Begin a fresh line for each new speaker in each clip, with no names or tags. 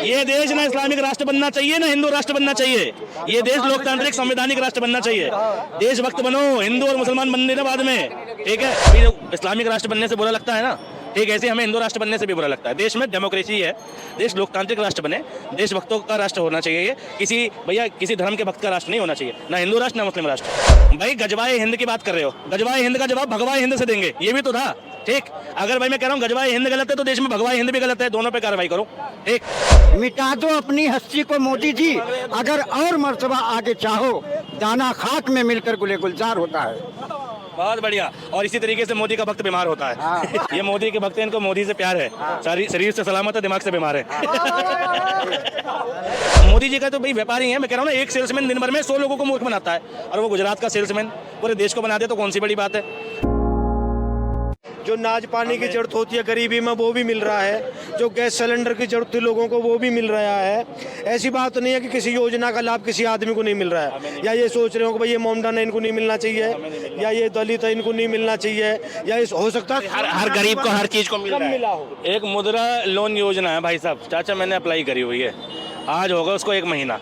ये देश ना इस्लामिक राष्ट्र बनना चाहिए ना हिंदू राष्ट्र बनना चाहिए। ये देश लोकतांत्रिक संवैधानिक राष्ट्र बनना चाहिए। देशभक्त बनो, हिंदू और मुसलमान बन देना बाद में, ठीक है। अभी इस्लामिक राष्ट्र बनने से बुरा लगता है ना, ठीक ऐसे हमें हिंदू राष्ट्र बनने से भी बुरा लगता है। देश में डेमोक्रेसी है, देश लोकतांत्रिक राष्ट्र बने, देशभक्तों का राष्ट्र होना चाहिए। किसी धर्म के भक्त का राष्ट्र नहीं होना चाहिए, ना हिंदू राष्ट्र ना मुस्लिम राष्ट्र। भाई गजवाए हिंद की बात कर रहे हो, गजवाए हिंद का जवाब भगवाए हिंद से देंगे, ये भी तो था, ठीक। अगर भाई मैं कह रहा हूँ गजवाए हिंद गलत है तो देश में भगवाए हिंद भी गलत है, दोनों पे कार्रवाई करो, ठीक।
मिटा दो अपनी हस्ती को मोदी जी, अगर और मर्तबा आगे चाहो, दाना खाक में मिलकर गुले गुलजार होता है।
बहुत बढ़िया। और इसी तरीके से मोदी का भक्त बीमार होता है। ये मोदी के भक्त हैं, इनको मोदी से प्यार है, सारी शरीर से सलामत है, दिमाग से बीमार है। मोदी जी का तो भाई व्यापारी है, मैं कह रहा हूँ ना, एक सेल्समैन दिन भर में 100 लोगों को मूर्ख बनाता है, और वो गुजरात का सेल्समैन पूरे देश को बना दे तो कौन सी बड़ी बात है।
जो नाज पानी की जरूरत होती है गरीबी में वो भी मिल रहा है, जो गैस सिलेंडर की जरूरत थी लोगों को वो भी मिल रहा है। ऐसी बात नहीं है कि किसी योजना का लाभ किसी आदमी को नहीं मिल रहा है, या ये सोच रहे हो कि भाई ये मोमडन है इनको नहीं मिलना चाहिए, या ये दलित है इनको नहीं मिलना चाहिए, या हो सकता है
हर गरीब को हर चीज को मिला हो। एक मुद्रा लोन योजना है भाई साहब, चाचा मैंने अप्लाई करी हुई है, आज होगा उसको 1 महीना।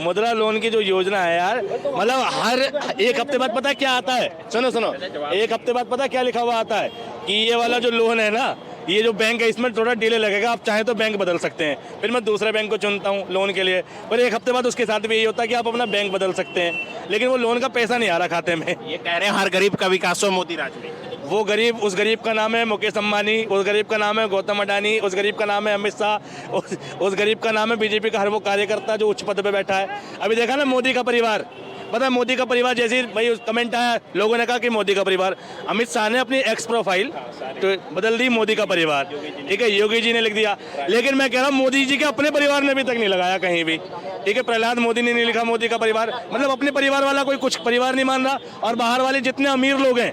मुद्रा लोन की जो योजना है यार, मतलब हर एक हफ्ते बाद पता है क्या आता है, सुनो सुनो, एक हफ्ते बाद पता है क्या लिखा हुआ आता है कि ये वाला जो लोन है ना, ये जो बैंक है इसमें थोड़ा डिले लगेगा, आप चाहें तो बैंक बदल सकते हैं। फिर मैं दूसरे बैंक को चुनता हूँ लोन के लिए, पर एक हफ्ते बाद उसके साथ भी यही होता है कि आप अपना बैंक बदल सकते हैं, लेकिन वो लोन का पैसा नहीं आ रहा खाते में।
ये कह रहे हैं हर गरीब का विकास हो मोदी राज में।
वो गरीब, उस गरीब का नाम है मुकेश अंबानी, उस गरीब का नाम है गौतम अडानी, उस गरीब का नाम है अमित शाह, उस गरीब का नाम है बीजेपी का हर वो कार्यकर्ता जो उच्च पद पे बैठा है। अभी देखा ना मोदी का परिवार, पता है मोदी का परिवार जैसे भाई कमेंट आया, लोगों ने कहा कि मोदी का परिवार, अमित शाह ने अपनी एक्स प्रोफाइल तो बदल दी मोदी का परिवार, ठीक है, योगी जी ने लिख दिया। लेकिन मैं कह रहा हूँ मोदी जी के अपने परिवार ने अभी तक नहीं लगाया कहीं भी, ठीक है। प्रहलाद मोदी ने नहीं लिखा मोदी का परिवार, मतलब अपने परिवार वाला कोई कुछ परिवार नहीं मान रहा। और बाहर वाले जितने अमीर लोग हैं,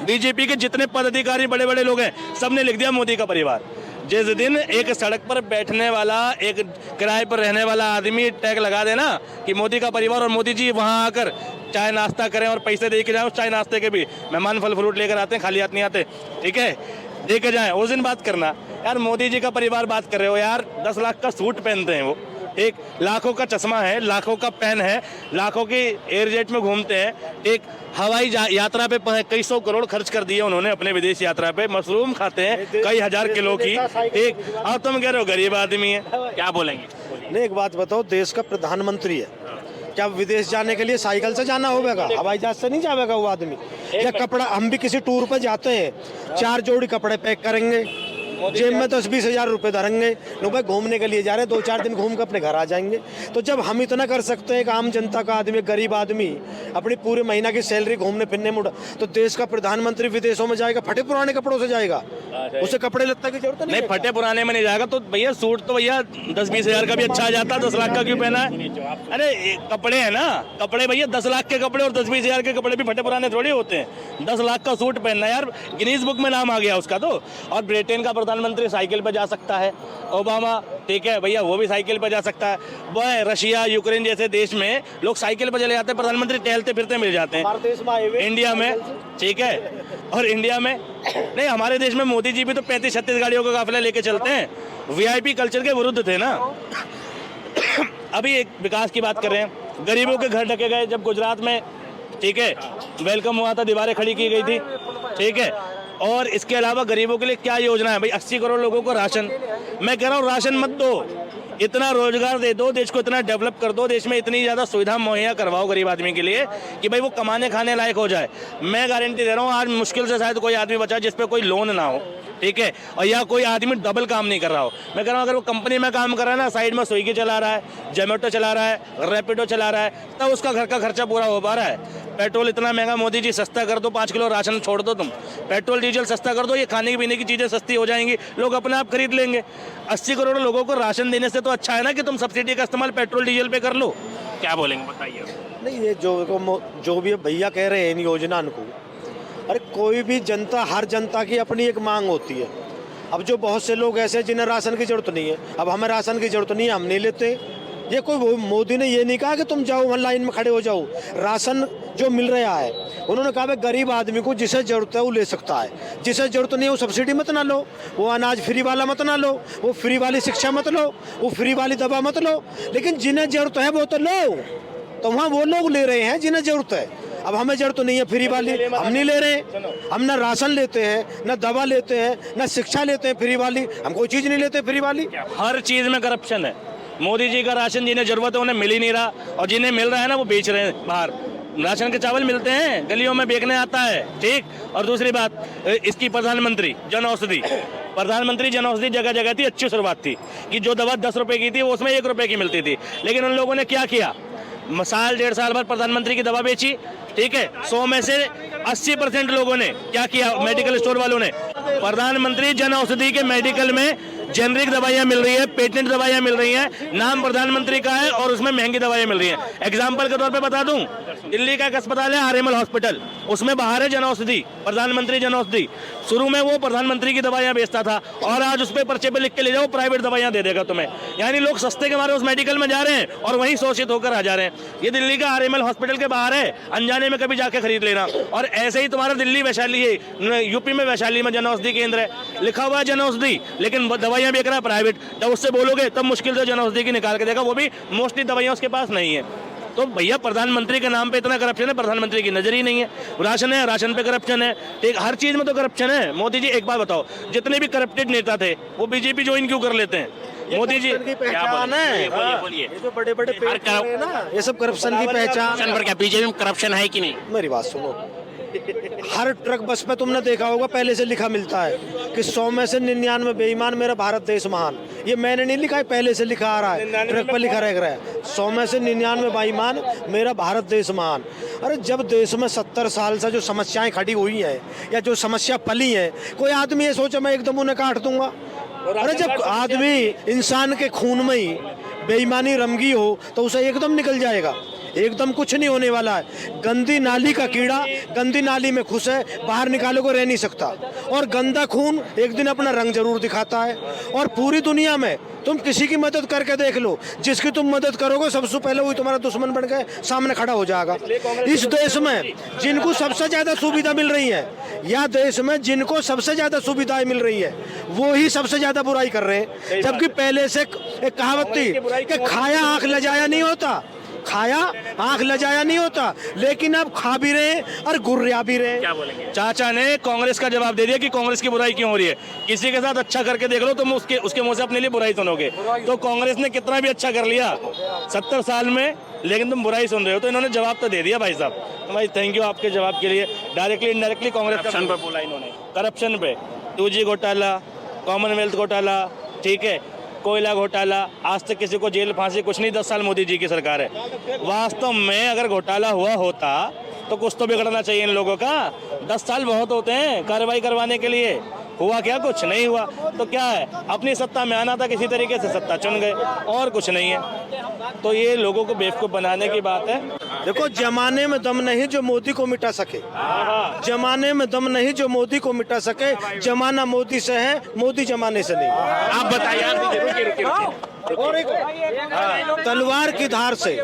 बीजेपी के जितने पदाधिकारी बड़े बड़े लोग हैं, सबने लिख दिया मोदी का परिवार। जिस दिन एक सड़क पर बैठने वाला, एक किराए पर रहने वाला आदमी टैग लगा देना कि मोदी का परिवार और मोदी जी वहां आकर चाय नाश्ता करें और पैसे दे के जाएं, उस चाय नाश्ते के भी मेहमान फल फ्रूट लेकर आते हैं, खाली हाथ नहीं आते, ठीक है, दे के जाएं, उस दिन बात करना। यार मोदी जी का परिवार बात कर रहे हो यार, 10 लाख का सूट पहनते हैं वो, एक लाखों का चश्मा है, लाखों का पेन है, लाखों की एयरजेट में घूमते हैं, एक हवाई यात्रा पे कई 100 करोड़ खर्च कर दिए उन्होंने अपने विदेश यात्रा पे, मशरूम खाते हैं कई हजार किलो की, एक। और तुम कह रहे हो गरीब आदमी है, क्या बोलेंगे?
नहीं, एक बात बताओ, देश का प्रधानमंत्री है, क्या विदेश जाने के लिए साइकिल से जाना होगा, हवाई जहाज से नहीं जाएगा वो आदमी? या कपड़ा, हम भी किसी टूर पर जाते हैं, 4 जोड़ी कपड़े पैक करेंगे, जेब में 10-20 हज़ार रुपये धरेंगे, लोग भाई घूमने के लिए जा रहे हैं, 2-4 दिन घूम कर अपने घर आ जाएंगे। तो जब हम इतना कर सकते हैं, एक आम जनता का आदमी, गरीब आदमी अपनी पूरे महीना की सैलरी घूमने फिरने में उड़ा, तो देश का प्रधानमंत्री विदेशों में जाएगा फटे पुराने कपड़ों से जाएगा, उसे कपड़े लत्ते की जरूरत
नहीं, फटे पुराने में नहीं जाएगा तो भैया सूट तो भैया 10-20 हज़ार का भी अच्छा आ जाता, 10 लाख का क्यों पहना है? अरे कपड़े हैं ना, कपड़े भैया 10 लाख के कपड़े और 10-20 हज़ार के कपड़े भी फटे पुराने थोड़ी होते हैं। 10 लाख का सूट पहनना यार, गिनीज बुक में नाम आ गया उसका तो। और ब्रिटेन का प्रधानमंत्री साइकिल जा सकता है, ओबामा, ठीक है भैया, वो भी साइकिल पर जा सकता है। वो रशिया यूक्रेन जैसे देश में लोग साइकिल पर चले जाते हैं, प्रधानमंत्री टहलते फिरते मिल जाते हैं। इंडिया में, ठीक है, और इंडिया में नहीं, हमारे देश में मोदी जी भी तो 35-36 गाड़ियों का काफिला लेके चलते हैं, वीआईपी कल्चर के विरुद्ध थे ना। अभी एक विकास की बात कर रहे हैं, गरीबों के घर ढके गए, जब गुजरात में, ठीक है, वेलकम हुआ था, दीवारें खड़ी की गई थी, ठीक है। और इसके अलावा गरीबों के लिए क्या योजना है भाई? 80 करोड़ लोगों को राशन, मैं कह रहा हूँ राशन मत दो, इतना रोजगार दे दो, देश को इतना डेवलप कर दो, देश में इतनी ज़्यादा सुविधा मुहैया करवाओ गरीब आदमी के लिए कि भाई वो कमाने खाने लायक हो जाए। मैं गारंटी दे रहा हूँ आज मुश्किल से शायद कोई आदमी बचा जिस पे कोई लोन ना हो, ठीक है, और या कोई आदमी डबल काम नहीं कर रहा हो। मैं कह रहा हूँ अगर वो कंपनी में काम कर रहा है ना, साइड में स्विगी चला रहा है, जोमेटो चला रहा है, रैपिडो चला रहा है, तब उसका घर का खर्चा पूरा हो पा रहा है। पेट्रोल इतना महंगा, मोदी जी सस्ता कर दो, 5 किलो राशन छोड़ दो, तुम पेट्रोल डीजल सस्ता कर दो, ये खाने पीने की चीज़ें सस्ती हो जाएंगी, लोग अपने आप खरीद लेंगे। 80 करोड़ लोगों को राशन देने से तो अच्छा है ना कि तुम सब्सिडी का इस्तेमाल पेट्रोल डीजल पे कर लो। क्या बोलेंगे बताइए?
नहीं, ये जो भी भैया कह रहे हैं इन योजना को, अरे कोई भी जनता, हर जनता की अपनी एक मांग होती है। अब जो बहुत से लोग ऐसे जिन्हें राशन की जरूरत नहीं है, अब हमें राशन की जरूरत नहीं है, हम नहीं लेते, ये कोई मोदी ने ये नहीं कहा कि तुम जाओ वहाँ लाइन में खड़े हो जाओ। राशन जो मिल रहा है, उन्होंने कहा भाई गरीब आदमी को जिसे जरूरत है वो ले सकता है, जिसे जरूरत नहीं है वो सब्सिडी मत ना लो, वो अनाज फ्री वाला मत ना लो, वो फ्री वाली शिक्षा मत लो, वो फ्री वाली दवा मत लो, लेकिन जिन्हें जरूरत है वो तो लो। तो वहाँ वो लोग ले रहे हैं जिन्हें जरूरत है। अब हमें जरूरत तो नहीं है फ्री वाली, हम नहीं ले रहे। हम ना राशन लेते हैं, ना दवा लेते हैं, ना शिक्षा लेते हैं फ्री वाली, हम कोई चीज़ नहीं लेते फ्री वाली।
हर चीज़ में करप्शन है। मोदी जी का राशन जिन्हें जरूरत है उन्हें मिल ही नहीं रहा, और जिन्हें मिल रहा है ना वो बेच रहे हैं बाहर। राशन के चावल मिलते हैं, गलियों में बेचने आता है, ठीक। और दूसरी बात, इसकी प्रधानमंत्री जन औषधि, प्रधानमंत्री जन औषधि जगह जगह थी, अच्छी शुरुआत थी कि जो दवा 10 रुपए की थी वो उसमें 1 रुपए की मिलती थी। लेकिन उन लोगों ने क्या किया, साल 1.5 साल बाद प्रधानमंत्री की दवा बेची, ठीक है। 100 में से 80% लोगों ने क्या किया, मेडिकल स्टोर वालों ने, प्रधानमंत्री जन औषधि के मेडिकल में जेनरिक दवाइयां मिल रही है, पेटेंट दवाइयां मिल रही हैं, नाम प्रधानमंत्री का है और उसमें महंगी दवाइयां मिल रही हैं। एग्जाम्पल के तौर पे बता दूं, दिल्ली का एक अस्पताल है आरएमएल हॉस्पिटल, उसमें बाहर है जन औषधि, प्रधानमंत्री जन औषधि। शुरू में वो प्रधानमंत्री की दवाइयां बेचता था और आज उस पर पर्चे पे लिख के ले जाओ प्राइवेट दवाइयां दे देगा तुम्हें। यानी लोग सस्ते के मारे उस मेडिकल में जा रहे हैं और वहीं शोषित होकर आ जा रहे हैं। ये दिल्ली का आरएमएल हॉस्पिटल के बाहर है, अनजाने में कभी जाके खरीद लेना। और ऐसे ही तुम्हारा दिल्ली वैशाली है, यूपी में वैशाली में जन औषधि केंद्र है, लिखा हुआ है जन औषधि, लेकिन दवाइयां बेच रहा है प्राइवेट। जब उससे बोलोगे तब मुश्किल से जन औषधि की निकाल के देगा, वो भी मोस्टली दवाइयां उसके पास नहीं है। तो भैया प्रधानमंत्री के नाम पे इतना करप्शन है, प्रधानमंत्री की नजर ही नहीं है। राशन है, राशन पे करप्शन है, ठीक, हर चीज में तो करप्शन है। मोदी जी एक बात बताओ, जितने भी करप्टेड नेता थे वो बीजेपी ज्वाइन क्यों कर लेते हैं? मोदी जी
की पहचान है,
बोलिए।
ये जो बड़े बड़े पेड़ है ना, ये सब करप्शन की पहचान।
पर क्या बीजेपी में करप्शन है कि नहीं?
मेरी बात सुनो, हर ट्रक बस पे तुमने देखा होगा पहले से लिखा मिलता है कि 100 में से 99 बेईमान, मेरा भारत देश महान। ये मैंने नहीं लिखा है, पहले से लिखा आ रहा है, ट्रक पर लिखा रह रहा है 100 में से 99 बेईमान, मेरा भारत देश महान। अरे जब देश में 70 साल से जो समस्याएं खड़ी हुई हैं या जो समस्या पली है, कोई आदमी ये सोचे मैं एकदम उन्हें काट दूंगा? अरे जब आदमी इंसान के खून में ही बेईमानी रमगी हो तो उसे एकदम निकल जाएगा, एकदम कुछ नहीं होने वाला है। गंदी नाली का कीड़ा गंदी नाली में खुश है, बाहर निकाले को रह नहीं सकता। और गंदा खून एक दिन अपना रंग जरूर दिखाता है। और पूरी दुनिया में तुम किसी की मदद करके देख लो, जिसकी तुम मदद करोगे सबसे पहले वही तुम्हारा दुश्मन बन के सामने खड़ा हो जाएगा। इस देश में जिनको सबसे ज्यादा सुविधा मिल रही है, या देश में जिनको सबसे ज्यादा सुविधाएं मिल रही है, वो ही सबसे ज्यादा बुराई कर रहे हैं। जबकि पहले से एक कहावत थी कि खाया आंख लजाया नहीं होता, खाया आंख लजाया नहीं होता, लेकिन अब खा भी रहे और गुर्रिया भी रहे।
क्या बोलेंगे?
चाचा ने कांग्रेस का जवाब दे दिया कि कांग्रेस की बुराई क्यों हो रही है। किसी के साथ अच्छा करके देख लो तुम, उसके मुंह से अपने लिए बुराई सुनोगे। तो कांग्रेस ने कितना भी अच्छा कर लिया 70 साल में, लेकिन तुम बुराई सुन रहे हो। तो इन्होंने जवाब तो दे दिया भाई साहब। तो भाई थैंक यू आपके जवाब के लिए। डायरेक्टली इनडायरेक्टली कांग्रेस
करप्शन पर बोला इन्होंने,
करप्शन पे, 2G घोटाला, कॉमनवेल्थ घोटाला, ठीक है, कोयला घोटाला, आज तक किसी को जेल फांसी कुछ नहीं। 10 साल मोदी जी की सरकार है। वास्तव में अगर घोटाला हुआ होता तो कुछ तो बिगड़ना चाहिए इन लोगों का। 10 साल बहुत होते हैं कार्रवाई करवाने के लिए। हुआ क्या? कुछ नहीं हुआ। तो क्या है, अपनी सत्ता में आना था, किसी तरीके से सत्ता चुन गए, और कुछ नहीं है। तो ये लोगों को बेवकूफ़ बनाने की बात है।
देखो, जमाने में दम नहीं जो मोदी को मिटा सके, जमाने में दम नहीं जो मोदी को मिटा सके। जमाना मोदी से है, मोदी जमाने से नहीं।
आप बताइए।
और एक तलवार की धार से,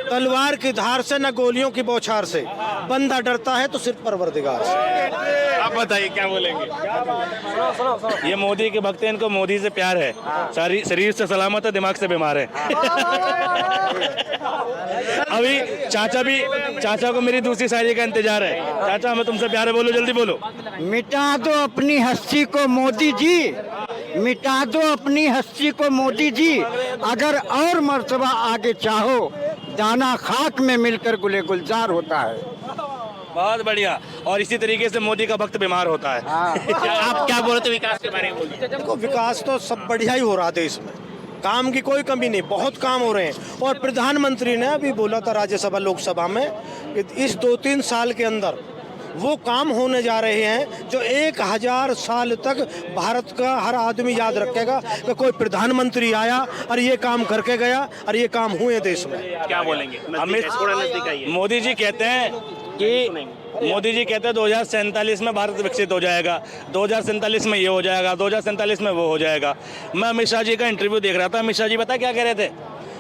तलवार की धार से, न गोलियों की बौछार से, बंदा डरता है तो सिर्फ परवरदिगार से।
आप बताइए क्या बोलेंगे?
ये मोदी के भक्त हैं, इनको मोदी से प्यार है। सारी शरीर से सलामत है, दिमाग से बीमार है। अभी चाचा को मेरी दूसरी शायरी का इंतजार है। चाचा हमें तुमसे प्यार है, बोलो जल्दी बोलो।
मिटा दो अपनी हस्ती को मोदी जी, मिटा दो अपनी हस्ती को मोदी जी, अगर और मर्तबा आगे चाहो, दाना खाक में मिलकर गुले गुलजार होता है।
बहुत बढ़िया। और इसी तरीके से मोदी का भक्त बीमार होता है।
आप क्या बोलते विकास के बारे में? बोलिए।
देखो, विकास तो सब बढ़िया ही हो रहा देश में, काम की कोई कमी नहीं, बहुत काम हो रहे हैं। और प्रधानमंत्री ने अभी बोला था राज्यसभा लोकसभा में कि इस 2-3 साल के अंदर वो काम होने जा रहे हैं जो 1000 साल तक भारत का हर आदमी याद रखेगा कि कोई प्रधानमंत्री आया और ये काम करके गया और ये काम हुए देश में।
क्या बोलेंगे? थोड़ा नजदीक आइए।
मोदी जी कहते हैं कि 2047 में भारत विकसित हो जाएगा, 2047 में ये हो जाएगा, 2047 में वो हो जाएगा। मैं अमित शाह जी का इंटरव्यू देख रहा था। अमित शाह जी पता क्या कह रहे थे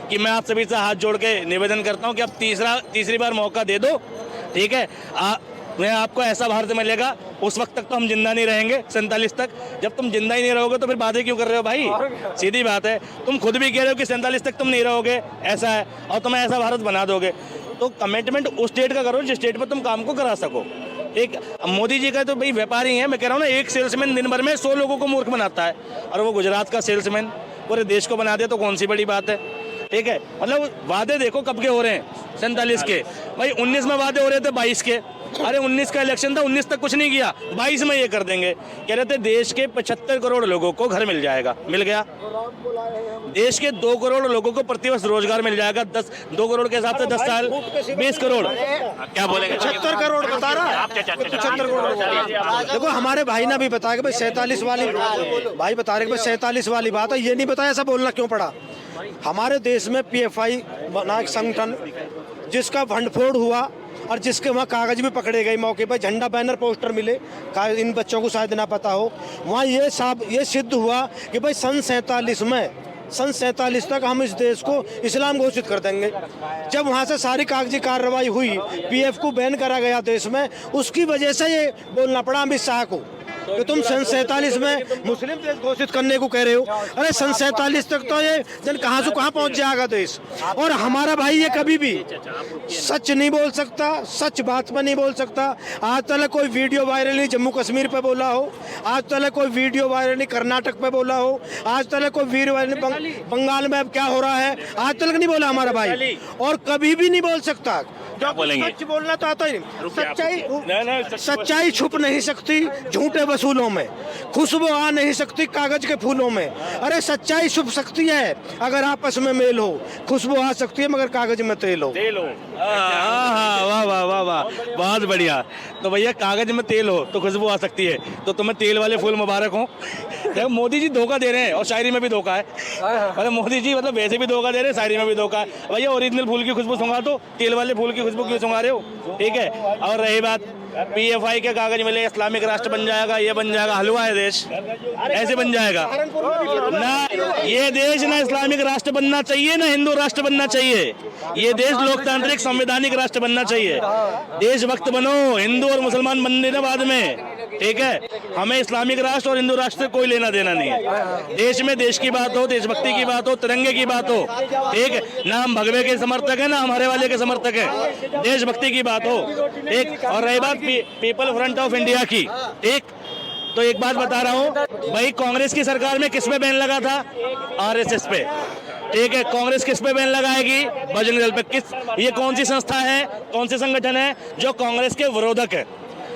कि मैं आप सभी से हाथ जोड़ के निवेदन करता हूं कि अब तीसरी बार मौका दे दो, ठीक है। मैं आपको ऐसा भारत मिलेगा, उस वक्त तक तो हम जिंदा नहीं रहेंगे, 47 तक। जब तुम जिंदा ही नहीं रहोगे तो फिर बातें क्यों कर रहे हो भाई? सीधी बात है, तुम खुद भी कह रहे हो कि 47 तक तुम नहीं रहोगे, ऐसा है, और तुम्हें ऐसा भारत बना दोगे। तो कमिटमेंट उस स्टेट का करो जिस स्टेट पर तुम काम को करा सको। एक मोदी जी का तो भाई व्यापारी है, मैं कह रहा हूँ ना, एक सेल्समैन दिन भर में 100 लोगों को मूर्ख बनाता है, और वो गुजरात का सेल्समैन पूरे देश को बना दे तो कौन सी बड़ी बात है, ठीक है। मतलब वादे देखो कब के हो रहे हैं, 47 के भाई, 19 में वादे हो रहे थे 22 के। अरे 19 का इलेक्शन था, 19 तक कुछ नहीं किया, 22 में ये कर देंगे। कह रहे थे देश के 75 करोड़ लोगों को घर मिल जाएगा, मिल गया। देश के 2 करोड़ लोगों को प्रतिवर्ष रोजगार मिल जाएगा, 2 करोड़ के हिसाब से 10 साल 20 करोड़।
क्या बोलेंगे?
75 करोड़ बता रहा, 75 करोड़। देखो हमारे भाई ने भी बताया कि भाई 47 वाली, भाई बता रहे कि भाई 47 वाली बात है, ये नहीं बताया ऐसा बोलना क्यों पड़ा। हमारे देश में PFI बना एक संगठन जिसका भंडफोड़ हुआ और जिसके वहाँ कागज भी पकड़े गए मौके पर, झंडा बैनर पोस्टर मिले, इन बच्चों को शायद ना पता हो। वहाँ ये सिद्ध हुआ कि भाई सन 47 तक हम इस देश को इस्लाम घोषित कर देंगे। जब वहाँ से सारी कागजी कार्रवाई हुई, PF को बैन करा गया देश में, उसकी वजह से ये बोलना पड़ा अमित शाह को कि तुम सन 47 में मुस्लिम देश घोषित करने को कह रहे हो। अरे सन 47 तक तो ये जन कहाँ से कहाँ पहुँच जाएगा देश। और हमारा भाई ये कभी भी सच नहीं बोल सकता, सच बात पर नहीं बोल सकता। आज तक कोई वीडियो वायरल नहीं जम्मू कश्मीर पे बोला हो, आज तक कोई वीडियो वायरल नहीं कर्नाटक पे बोला हो, आज तक कोई वीडियो वायरल बंगाल में अब क्या हो रहा है, आज तक नहीं बोला हमारा भाई, और कभी भी नहीं बोल सकता।
बोलेंगे?
सच बोलना तो आता ही नहीं। सच्चाई छुप नहीं सकती झूठे वसूलों में, खुशबू आ नहीं सकती कागज के फूलों में। अरे सच्चाई छुप सकती है अगर आपस में मेल हो, खुशबू आ सकती है मगर कागज में तेल हो।
वाह वाह वाह वाह, बहुत बढ़िया। तो भैया कागज में तेल हो तो खुशबू आ सकती है, तो तुम्हें तेल वाले फूल मुबारक हो। देखो मोदी जी धोखा दे रहे हैं, और शायरी में भी धोखा है। मतलब मोदी जी मतलब वैसे भी धोखा दे रहे हैं, शायरी में भी धोखा है। भैया ओरिजिनल फूल की खुशबू सुंघा दो, तेल वाले फूल की खुशबू क्यों सुंघा रहे हो, ठीक है। और रही बात PFI के कागज मिले, इस्लामिक राष्ट्र बन जाएगा, ये बन जाएगा, हलवा है देश, ऐसे बन जाएगा ना। ये देश ना इस्लामिक राष्ट्र बनना चाहिए ना हिंदू राष्ट्र बनना चाहिए, ये देश लोकतांत्रिक संवैधानिक राष्ट्र बनना चाहिए। देशभक्त बनो, हिंदू और मुसलमान बनने के बाद में, ठीक है। हमें इस्लामिक राष्ट्र और हिंदू राष्ट्र से कोई लेना देना नहीं है। देश में देश की बात हो, देशभक्ति की बात हो, तिरंगे की बात हो, ठीक है। ना हम भगवे के समर्थक हैं ना हमारे वाले के समर्थक हैं, देशभक्ति की बात हो, ठीक। और रही बात पीपल फ्रंट ऑफ इंडिया की, ठीक, तो एक बात बता रहा हूँ भाई, कांग्रेस की सरकार में किस पे बैन लगा था? RSS पे, ठीक है। कांग्रेस किस पे बैन लगाएगी? बजरंग दल पे। ये कौन सी संस्था है, कौन से संगठन है जो कांग्रेस के विरोधक है?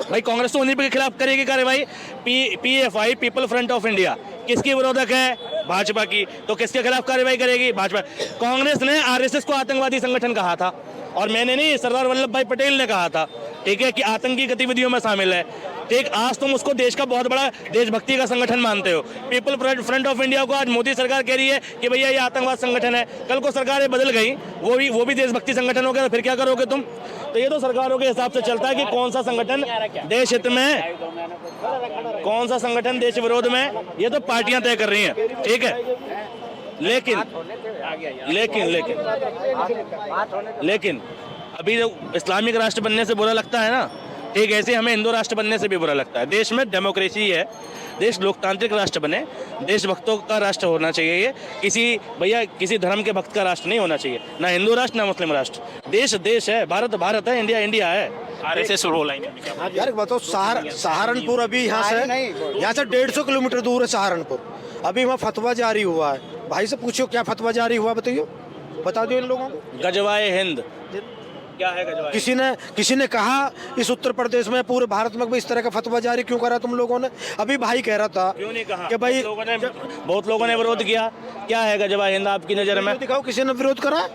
भाई कांग्रेस तो उन्हीं के खिलाफ करेगी कार्रवाई। PFI people front of India किसकी विरोधक है? भाजपा की। तो किसके खिलाफ कार्रवाई करेगी? भाजपा। कांग्रेस ने RSS को आतंकवादी संगठन कहा था, और मैंने नहीं, सरदार वल्लभ भाई पटेल ने कहा था, ठीक है, कि आतंकी गतिविधियों में शामिल है, ठीक। आज तुम उसको देश का बहुत बड़ा देशभक्ति का संगठन मानते हो। पीपल फ्रंट ऑफ इंडिया को आज मोदी सरकार कह रही है कि भैया ये आतंकवाद संगठन है, कल को सरकारें बदल गई, वो भी देशभक्ति संगठन हो गया, तो फिर क्या करोगे तुम? तो ये तो सरकारों के हिसाब से चलता है कि कौन सा संगठन देश हित में, कौन सा संगठन देश विरोध में, ये तो पार्टियां तय कर रही हैं, ठीक है। लेकिन अभी जो इस्लामिक राष्ट्र बनने से बुरा लगता है ना, ठीक, ऐसे हमें हिंदू राष्ट्र बनने से भी बुरा लगता है। देश में डेमोक्रेसी है, देश लोकतांत्रिक राष्ट्र बने, देशभक्तों का राष्ट्र होना चाहिए। ये किसी धर्म के भक्त का राष्ट्र नहीं होना चाहिए, ना हिंदू राष्ट्र ना मुस्लिम राष्ट्र। देश है, भारत है, इंडिया है।
RSS रोल आएंगे
यार बताओ, सहारनपुर अभी यहाँ से 150 किलोमीटर दूर है सहारनपुर। अभी वहाँ फतवा जारी हुआ है, भाई से पूछो क्या फतवा जारी हुआ, बताइए, बता दो इन लोगों को।
गजवाए हिंद क्या है? गजवाए
किसी ने कहा इस उत्तर प्रदेश में, पूरे भारत में इस तरह का फतवा जारी क्यों करा तुम लोगों ने? अभी भाई कह रहा था,
क्यों नहीं कहा
कि भाई
बहुत लोगों ने विरोध किया। क्या है गजवाए हिंद आपकी नजर में?
दिखाओ किसी ने विरोध करा,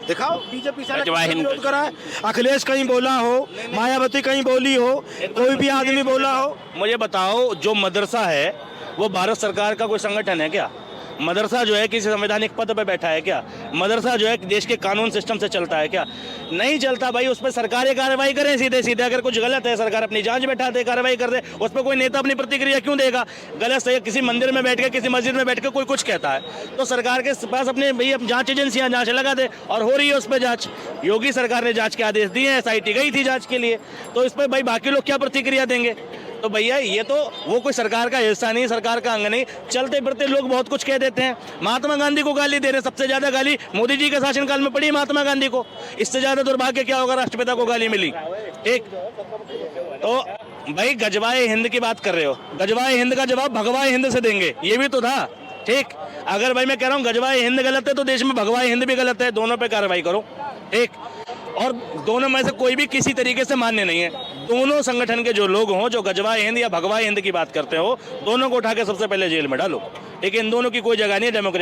दिखाओ। बीजेपी से विरोध करा है, अखिलेश कहीं बोला हो, मायावती कहीं बोली हो, कोई भी आदमी बोला हो?
मुझे बताओ, जो मदरसा है वो भारत सरकार का कोई संगठन है क्या? मदरसा जो है किसी संवैधानिक पद पे बैठा है क्या? मदरसा जो है देश के कानून सिस्टम से चलता है क्या? नहीं चलता भाई। उस पर सरकारें कार्रवाई करें सीधे सीधे। अगर कुछ गलत है सरकार अपनी जांच बैठा दे, कार्रवाई कर दे। उस पर कोई नेता अपनी प्रतिक्रिया क्यों देगा? गलत सही किसी मंदिर में बैठ के, किसी मस्जिद में बैठ के कोई कुछ कहता है तो सरकार के पास अपने भाई जांच एजेंसियां जांच लगा दे, और हो रही है उस पर जांच। योगी सरकार ने जांच के आदेश दिए हैं, SIT गई थी जांच के लिए, तो इस पर भाई बाकी लोग क्या प्रतिक्रिया देंगे? तो भैया ये तो वो कोई सरकार का हिस्सा नहीं, सरकार का अंग नहीं। चलते फिरते लोग बहुत कुछ कह देते हैं। महात्मा गांधी को गाली दे रहे हैं। सबसे ज्यादा गाली मोदी जी के शासनकाल में पड़ी महात्मा गांधी को। इससे ज्यादा दुर्भाग्य क्या होगा? राष्ट्रपिता को गाली मिली। ठीक, तो भाई गजवाए हिंद की बात कर रहे हो, गजवाए हिंद का जवाब भगवाए हिंद से देंगे, ये भी तो था। ठीक, अगर भाई मैं कह रहा हूँ गजवाए हिंद गलत है तो देश में भगवाए हिंद भी गलत है। दोनों पे कार्रवाई करो। ठीक, और दोनों में से कोई भी किसी तरीके से मान्य नहीं है। दोनों संगठन के जो लोग हों, जो गजवाए हिंद या भगवाए हिंद की बात करते हो, दोनों को उठा के सबसे पहले जेल में डालो। लेकिन इन दोनों की कोई जगह नहीं है डेमोक्रेटिक